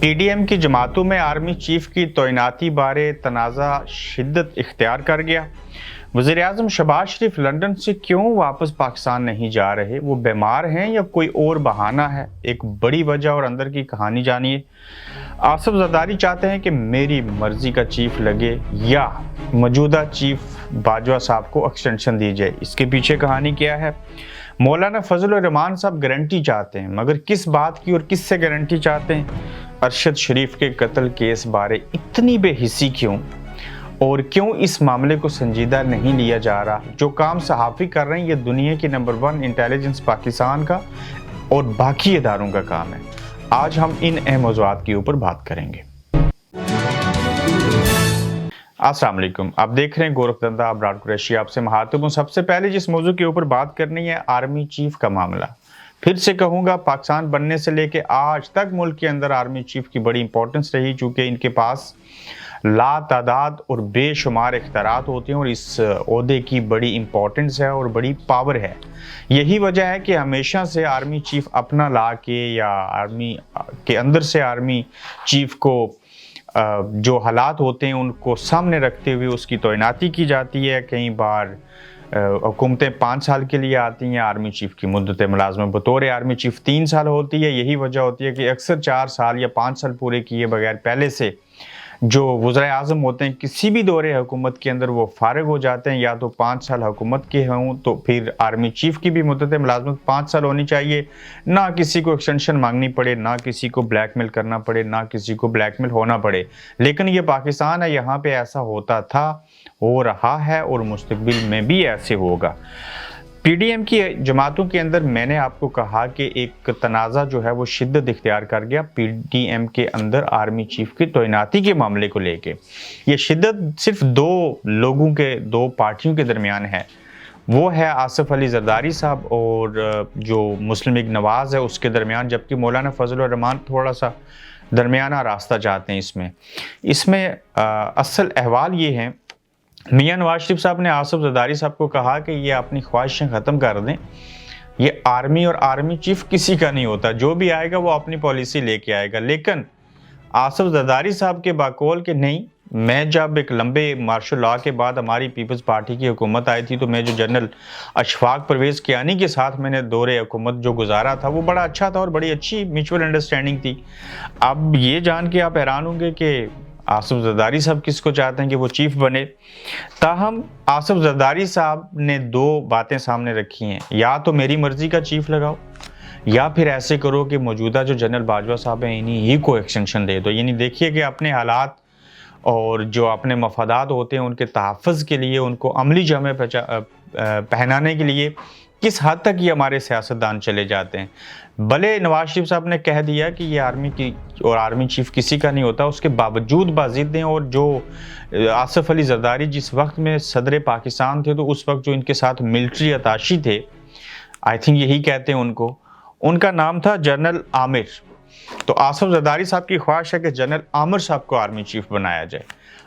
PDM की जमातों में आर्मी चीफ की तैनाती बारे तनाज़ा शिद्दत इख्तियार कर गया। वज़ीर-ए-आज़म शहबाज शरीफ लंदन से क्यों वापस पाकिस्तान नहीं जा रहे? वो बीमार हैं या कोई और बहाना है? एक बड़ी वजह और अंदर की कहानी जानिए। आसिफ जरदारी चाहते हैं कि मेरी मर्जी का चीफ लगे या मौजूदा चीफ बाजवा साहब को एक्सटेंशन दी जाए। इसके पीछे कहानी क्या है? मौलाना फजल रहमान साहब गारंटी चाहते हैं, मगर किस बात की और किससे गारंटी चाहते हैं? अरशद शरीफ के कत्ल केस बारे इतनी बेहिसी क्यों, और क्यों इस मामले को संजीदा नहीं लिया जा रहा? जो काम सहाफ़ी कर रहे हैं ये दुनिया की नंबर 1 इंटेलिजेंस पाकिस्तान का और बाकी इदारों का काम है। आज हम इन अहम मौज़ूआत के ऊपर बात करेंगे। अस्सलाम वालेकुम, आप देख रहे हैं गोरखधंधा, अबरार कुरैशी आपसे मुखातिब हूं। सबसे पहले जिस मौजू के ऊपर बात करनी है, आर्मी चीफ का मामला। फिर से कहूँगा, पाकिस्तान बनने से लेके आज तक मुल्क के अंदर आर्मी चीफ की बड़ी इंपॉर्टेंस रही, चूँकि इनके पास लातादाद और बेशुमार इख्तियारात होते हैं और इस ओहदे की बड़ी इंपॉर्टेंस है और बड़ी पावर है। यही वजह है कि हमेशा से आर्मी चीफ अपना ला के या आर्मी के अंदर से आर्मी चीफ को जो हालात होते हैं उनको सामने रखते हुए उसकी तैनाती की जाती है। कई बार हुकूमतें 5 साल के लिए आती हैं। आर्मी चीफ की मुद्दत मुलाजमत बतौर आर्मी चीफ 3 साल होती है। यही वजह होती है कि अक्सर 4 साल या 5 साल पूरे किए बगैर पहले से जो वज़ीर-ए-आज़म होते हैं किसी भी दौरे हुकूमत के अंदर वो फारिग हो जाते हैं। या तो 5 साल हुकूमत के हों तो फिर आर्मी चीफ की भी मुद्दत मुलाजमत 5 साल होनी चाहिए। ना किसी को एक्सटेंशन मांगनी पड़े, ना किसी को ब्लैकमेल करना पड़े, ना किसी को ब्लैकमेल होना पड़े। लेकिन ये पाकिस्तान है, यहाँ पे ऐसा होता था, हो रहा है और मुस्तकबिल में भी ऐसे होगा। PDM की जमातों के अंदर मैंने आपको कहा कि एक तनाज़ा जो है वो शिद्दत इख्तियार कर गया PDM के अंदर आर्मी चीफ की तैनाती के मामले को लेके। ये शिद्दत सिर्फ 2 लोगों के, 2 पार्टियों के दरमियान है। वो है आसिफ अली जरदारी साहब और जो मुस्लिम लीग नवाज़ है उसके दरमियान, जबकि मौलाना फजल रहमान थोड़ा सा दरमियाना रास्ता चाहते हैं। इसमें असल अहवाल ये है, मियां नवाज शरीफ साहब ने आसिफ जरदारी साहब को कहा कि ये अपनी ख्वाहिशें ख़त्म कर दें। ये आर्मी और आर्मी चीफ किसी का नहीं होता, जो भी आएगा वो अपनी पॉलिसी लेके आएगा। लेकिन आसिफ जरदारी साहब के बाकौल के नहीं, मैं जब एक लंबे मार्शल लॉ के बाद हमारी पीपल्स पार्टी की हुकूमत आई थी तो मैं जो जनरल अशफाक परवेज़ कियानी के साथ मैंने दौरे हुकूमत जो गुजारा था वो बड़ा अच्छा था और बड़ी अच्छी म्यूचुअल अंडरस्टैंडिंग थी। अब ये जान के आप हैरान होंगे कि आसिफ जरदारी साहब किसको चाहते हैं कि वो चीफ बने। ताहम आसिफ जरदारी साहब ने 2 बातें सामने रखी हैं, या तो मेरी मर्जी का चीफ लगाओ या फिर ऐसे करो कि मौजूदा जो जनरल बाजवा साहब हैं इन्हीं ही को एक्सटेंशन दे दो। यानी देखिए कि अपने हालात और जो अपने मफादात होते हैं उनके तहफ़्फ़ुज़ के लिए, उनको अमली जामे पहनाने के लिए किस हद तक ये हमारे सियासतदान चले जाते हैं। भले नवाज शरीफ साहब ने कह दिया कि ये आर्मी की और आर्मी चीफ किसी का नहीं होता, उसके बावजूद बाज़िद हैं। और जो आसिफ अली जरदारी जिस वक्त में सदर पाकिस्तान थे तो उस वक्त जो इनके साथ मिलिट्री अताशी थे, आई थिंक यही कहते हैं उनको, उनका नाम था जनरल आमिर। तो आसिफ जरदारी साहब की ख्वाहिश है कि जनरल आमिर साहब को आर्मी चीफ बनाया जाए।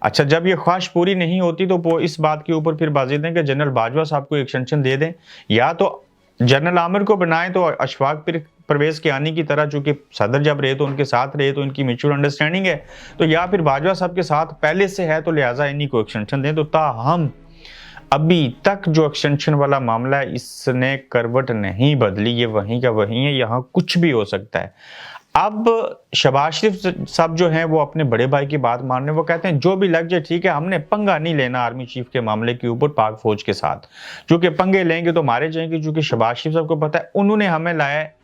अच्छा, जब ये ख्वाहिश पूरी नहीं होती तो वो इस बात के ऊपर फिर बाज़िद हैं कि जनरल बाजवा साहब को एक्सटेंशन दे दें, या तो जनरल आमिर को बनाएं तो अशफाक परवेज़ कियानी की तरह, चूँकि सदर जब रहे तो उनके साथ रहे तो इनकी म्यूचुअल अंडरस्टैंडिंग है, तो या फिर बाजवा साहब के साथ पहले से है तो लिहाजा इन्हीं को एक्सटेंशन दें। तो ताहम अभी तक जो एक्सटेंशन वाला मामला है इसने करवट नहीं बदली, ये वहीं का वहीं है, यहाँ कुछ भी हो सकता है। अब शहबाज शरीफ साहब जो हैं वो अपने बड़े भाई की बात मान रहे हैं। वो कहते हैं जो भी लग जाए ठीक है, हमने पंगा नहीं लेना आर्मी चीफ के मामले के ऊपर पाक फौज के साथ, क्योंकि पंगे लेंगे तो मारे जाएंगे। क्योंकि शहबाज शरीफ साहब को पता है उन्होंने हमें लाया है,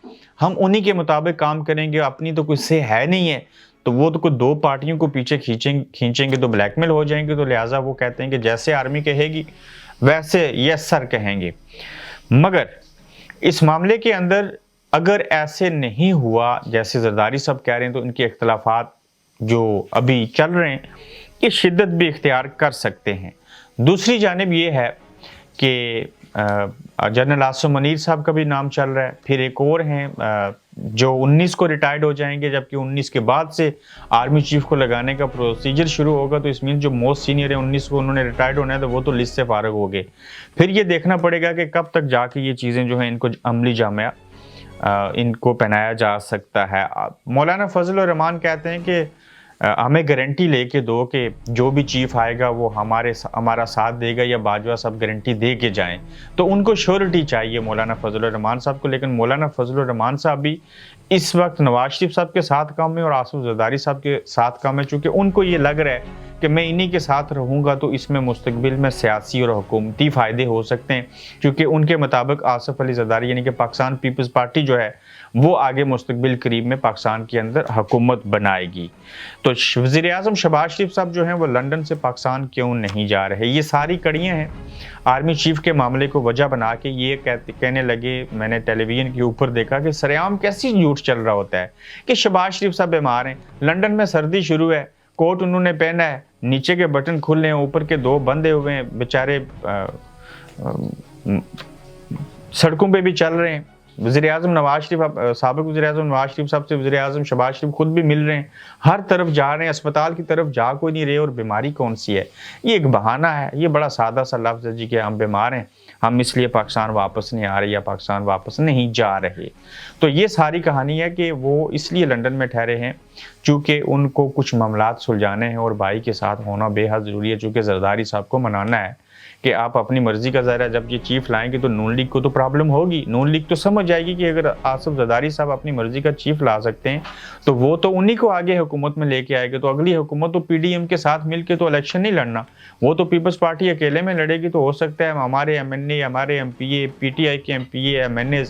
हम उन्हीं के मुताबिक काम करेंगे, अपनी तो कुछ से है नहीं है। तो वो तो कोई 2 पार्टियों को पीछे खींचेंगे तो ब्लैकमेल हो जाएंगे। तो लिहाजा वो कहते हैं कि जैसे आर्मी कहेगी वैसे यस सर कहेंगे। मगर इस मामले के अंदर अगर ऐसे नहीं हुआ जैसे जरदारी साहब कह रहे हैं तो इनके इख्तलाफात जो अभी चल रहे हैं ये शिद्दत भी इख्तियार कर सकते हैं। दूसरी जानिब ये है कि जनरल आसिम मुनीर साहब का भी नाम चल रहा है। फिर एक और हैं जो 19 को रिटायर्ड हो जाएंगे, जबकि 19 के बाद से आर्मी चीफ को लगाने का प्रोसीजर शुरू होगा। तो इसमें जो मोस्ट सीनियर है 19 को उन्होंने रिटायर्ड होना है तो वो तो लिस्ट से फारिग हो गए। फिर ये देखना पड़ेगा कि कब तक जाके ये चीज़ें जो हैं इनको अमली जामिया इनको पहनाया जा सकता है। मौलाना फजल रहमान कहते हैं कि हमें गारंटी लेके दो कि जो भी चीफ आएगा वो हमारा साथ देगा, या बाजवा साहब गारंटी दे के जाएं। तो उनको श्योरिटी चाहिए मौलाना फजल रहमान साहब को। लेकिन मौलाना फजल रहमान साहब भी इस वक्त नवाज शरीफ साहब के साथ काम में और आसिफ जरदारी साहब के साथ काम में, चूँकि उनको ये लग रहा है कि मैं इन्हीं के साथ रहूँगा तो इसमें मुस्तकबिल में सियासी और हुकूमती फ़ायदे हो सकते हैं, क्योंकि उनके मुताबिक आसिफ अली जरदारी यानी कि पाकिस्तान पीपल्स पार्टी जो है वो आगे मुस्तकबिल करीब में पाकिस्तान के अंदर हुकूमत बनाएगी। तो वज़ीर-ए-आज़म शहबाज शरीफ साहब जो हैं वो लंदन से पाकिस्तान क्यों नहीं जा रहे, ये सारी कड़ियाँ हैं। आर्मी चीफ के मामले को वजह बना के ये कहने लगे, मैंने टेलीविज़न के ऊपर देखा कि सरेआम कैसी झूठ चल रहा होता है कि शहबाज शरीफ साहब बीमार हैं, लंदन में सर्दी शुरू है, कोट उन्होंने पहना है, नीचे के बटन खुले हैं, ऊपर के दो बंधे हुए हैं, बेचारे सड़कों पे भी चल रहे हैं। वज़ीर-ए-आज़म नवाज शरीफ, साबिक़ वज़ीर-ए-आज़म नवाज शरीफ साहब से वज़ीर-ए-आज़म शहबाज शरीफ खुद भी मिल रहे हैं, हर तरफ जा रहे हैं, अस्पताल की तरफ जा कोई नहीं रहे। और बीमारी कौन सी है? ये एक बहाना है, ये बड़ा सादा सा लफ्ज़ है जी कि हम बीमार हैं, हम इसलिए पाकिस्तान वापस नहीं आ रहे या पाकिस्तान वापस नहीं जा रहे। तो ये सारी कहानी है कि वो इसलिए लंदन में ठहरे हैं चूँकि उनको कुछ मामलात सुलझाने हैं और भाई के साथ होना बेहद ज़रूरी है, चूँकि जरदारी साहब को मनाना है कि आप अपनी मर्जी का ज़ाहिर है जब ये चीफ लाएंगे तो नून लीग को तो प्रॉब्लम होगी। नून लीग तो समझ जाएगी कि अगर आसिफ जरदारी साहब अपनी मर्जी का चीफ ला सकते हैं तो वो तो उन्हीं को आगे हुकूमत में लेके आएंगे। तो अगली हुकूमत तो पीडीएम के साथ मिलकर तो इलेक्शन नहीं लड़ना, वो तो पीपल्स पार्टी अकेले में लड़ेगी। तो हो सकता है हमारे एमएनए, हमारे एमपीए, पीटीआई के एमपीए, एमएनए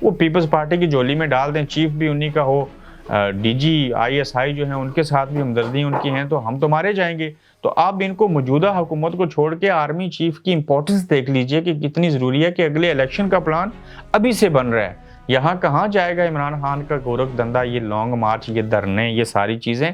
वो पीपल्स पार्टी की झोली में डाल दें, चीफ भी उन्हीं का हो, डीजी आईएसआई जो हैं उनके साथ भी हमदर्दी उनकी हैं, तो हम तो मारे जाएंगे। तो आप इनको मौजूदा हुकूमत को छोड़ के आर्मी चीफ की इंपॉर्टेंस देख लीजिए कि कितनी ज़रूरी है कि अगले इलेक्शन का प्लान अभी से बन रहा है। यहाँ कहाँ जाएगा इमरान खान का गोरख धंधा, ये लॉन्ग मार्च, ये धरने, ये सारी चीज़ें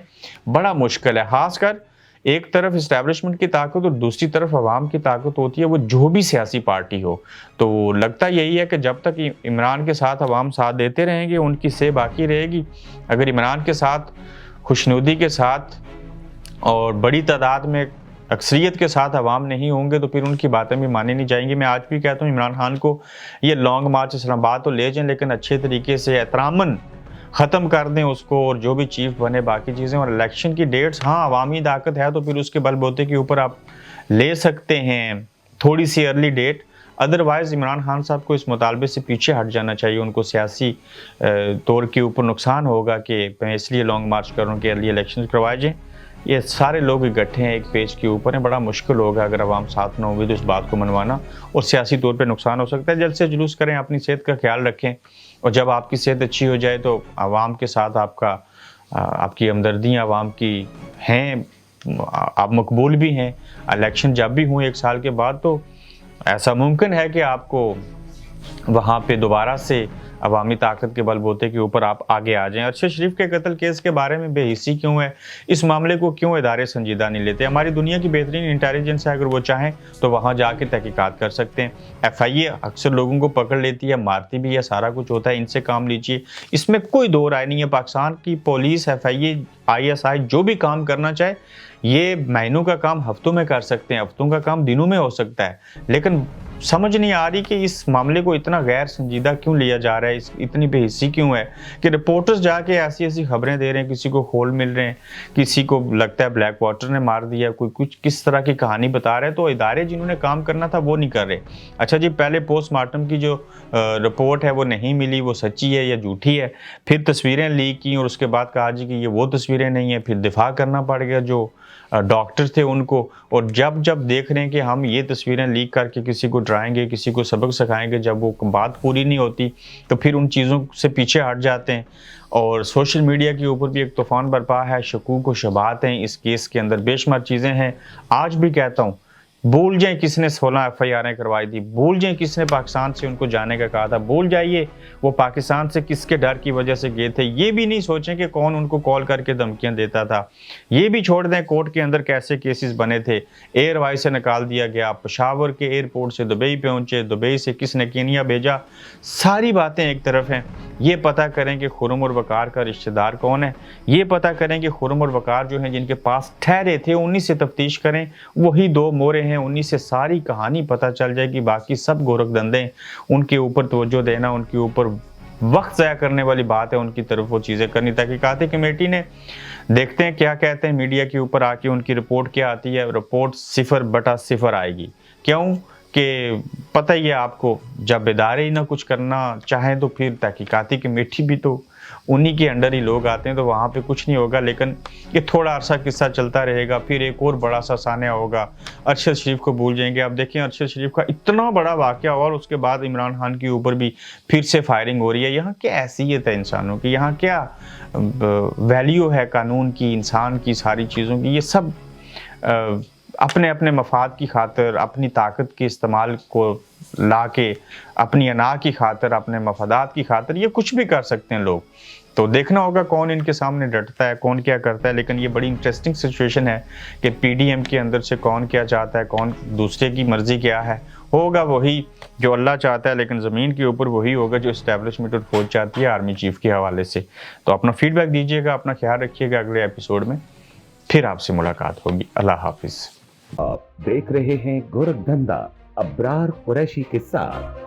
बड़ा मुश्किल है। खासकर एक तरफ इस्टेब्लिशमेंट की ताकत और दूसरी तरफ अवाम की ताकत होती है, वो जो भी सियासी पार्टी हो। तो लगता यही है कि जब तक इमरान के साथ अवाम साथ देते रहेंगे उनकी से बाकी रहेगी। अगर इमरान के साथ खुशनुदी के साथ और बड़ी तादाद में अक्सरियत के साथ अवाम नहीं होंगे तो फिर उनकी बातें भी मानी नहीं जाएंगी। मैं आज भी कहता हूँ इमरान खान को ये लॉन्ग मार्च इस्लामाबाद तो ले जाएं, लेकिन अच्छे तरीके से एहतरामन ख़त्म कर दें उसको, और जो भी चीफ बने बाकी चीज़ें। और इलेक्शन की डेट्स, हाँ अवामी ताकत है तो फिर उसके बलबूते के ऊपर आप ले सकते हैं थोड़ी सी early date. Otherwise Imran Khan साहब को इस मुतालबे से पीछे हट जाना चाहिए। उनको सियासी तौर के ऊपर नुकसान होगा कि मैं इसलिए लॉन्ग मार्च करूँ कि अर्ली इलेक्शन करवाए जाएँ। ये सारे लोग इकट्ठे हैं एक पेज के ऊपर हैं, बड़ा मुश्किल होगा अगर आवाम साथ ना होगी तो इस बात को मनवाना, और सियासी तौर पे नुकसान हो सकता है। जल्द से जुलूस करें, अपनी सेहत का ख्याल रखें, और जब आपकी सेहत अच्छी हो जाए तो आवाम के साथ आपकी हमदर्दियाँ आवाम की हैं, आप मकबूल भी हैं। इलेक्शन जब भी हुए 1 साल के बाद तो ऐसा मुमकिन है कि आपको वहाँ पे दोबारा से अवामी ताकत के बलबूते के ऊपर आप आगे आ जाएं। अरशद शरीफ के कत्ल केस के बारे में बेहिसी क्यों है, इस मामले को क्यों इदारे संजीदा नहीं लेते? हमारी दुनिया की बेहतरीन इंटेलिजेंस है, अगर वो चाहें तो वहाँ जाके तहकीकात कर सकते हैं। एफआईए अक्सर लोगों को पकड़ लेती है, मारती भी है, सारा कुछ होता है, इनसे काम लीजिए, इसमें कोई दो राय नहीं है। पाकिस्तान की पुलिस, एफआईए, आईएसआई जो भी काम करना चाहे ये महीनों का काम हफ्तों में कर सकते हैं, हफ्तों का काम दिनों में हो सकता है। लेकिन समझ नहीं आ रही कि इस मामले को इतना गैर संजीदा क्यों लिया जा रहा है, इतनी बेहिस्सी क्यों है कि रिपोर्टर्स जाके ऐसी ऐसी खबरें दे रहे हैं, किसी को खोल मिल रहे हैं, किसी को लगता है ब्लैक वाटर ने मार दिया, कोई कुछ किस तरह की कहानी बता रहे हैं। तो इदारे जिन्होंने काम करना था वो नहीं कर रहे। अच्छा जी, पहले पोस्टमार्टम की जो रिपोर्ट है वो नहीं मिली, वो सच्ची है या झूठी है, फिर तस्वीरें लीक की और उसके बाद कहा जी कि ये वो तस्वीरें नहीं है, फिर दिफा करना पड़ गया जो डॉक्टर थे उनको। और जब देख रहे हैं कि हम ये तस्वीरें लीक करके किसी को डराएंगे, किसी को सबक सिखाएंगे, जब वो बात पूरी नहीं होती तो फिर उन चीज़ों से पीछे हट जाते हैं। और सोशल मीडिया के ऊपर भी एक तूफ़ान बरपा है, शकूक व शबाहत हैं इस केस के अंदर, बेशुमार चीज़ें हैं। आज भी कहता हूँ भूल जाएं किसने 16 एफआईआरें करवाई थी, भूल जाएं किसने पाकिस्तान से उनको जाने का कहा था, भूल जाइए वो पाकिस्तान से किसके डर की वजह से गए थे। ये भी नहीं सोचें कि कौन उनको कॉल करके धमकियां देता था। ये भी छोड़ दें कोर्ट के अंदर कैसे केसेस बने थे, एयरवाई से निकाल दिया गया, पेशावर के एयरपोर्ट से दुबई पहुंचे, दुबई से किसने केनिया भेजा, सारी बातें एक तरफ हैं। ये पता करें कि खुर्रम और वकार का रिश्तेदार कौन है, ये पता करें कि खुर्रम और वकार जो हैं जिनके पास ठहरे थे उन्हीं से तफ्तीश करें, वही दो मोरे हैं, उन्हीं से सारी कहानी पता चल जाएगी। बाकी सब गोरख धंधे, उनके ऊपर तवज्जो देना, उनके ऊपर वक्त ज़ाया करने वाली बात है उनकी तरफ वो चीज़ें करनी। तहकीकाती कमेटी ने देखते हैं क्या कहते हैं मीडिया के ऊपर आके उनकी रिपोर्ट क्या आती है। रिपोर्ट 0/0 आएगी। क्यों कि पता ही है आपको, जब इदारे ही ना कुछ करना चाहें तो फिर तहकीकाती कमेटी भी तो उन्हीं के अंडर ही लोग आते हैं, तो वहाँ पे कुछ नहीं होगा। लेकिन ये थोड़ा अरसा किस्सा चलता रहेगा, फिर एक और बड़ा सा सान्या होगा, अरशद शरीफ को भूल जाएंगे। अब देखिए अरशद शरीफ का इतना बड़ा वाक़या हुआ और उसके बाद इमरान खान के ऊपर भी फिर से फायरिंग हो रही है। यहाँ क्या हैसियत है इंसानों की, यहाँ क्या वैल्यू है कानून की, इंसान की, सारी चीज़ों की। ये सब अपने अपने मफाद की खातिर, अपनी ताकत के इस्तेमाल को ला के, अपनी अना की खातिर, अपने मफादात की खातिर ये कुछ भी कर सकते हैं लोग। तो देखना होगा कौन इनके सामने डटता है, कौन क्या करता है। लेकिन ये बड़ी इंटरेस्टिंग सिचुएशन है कि पीडीएम के अंदर से कौन क्या चाहता है, कौन दूसरे की मर्जी क्या है। होगा वही जो अल्लाह चाहता है, लेकिन ज़मीन के ऊपर वही होगा जो इस्टेब्लिशमेंट और पहुँच जाती है आर्मी चीफ के हवाले से। तो अपना फीडबैक दीजिएगा, अपना ख्याल रखिएगा। अगले एपिसोड में फिर आपसे मुलाकात होगी। अल्लाह हाफिज़। आप देख रहे हैं गोरखधंधा अब्रार कुरैशी के साथ।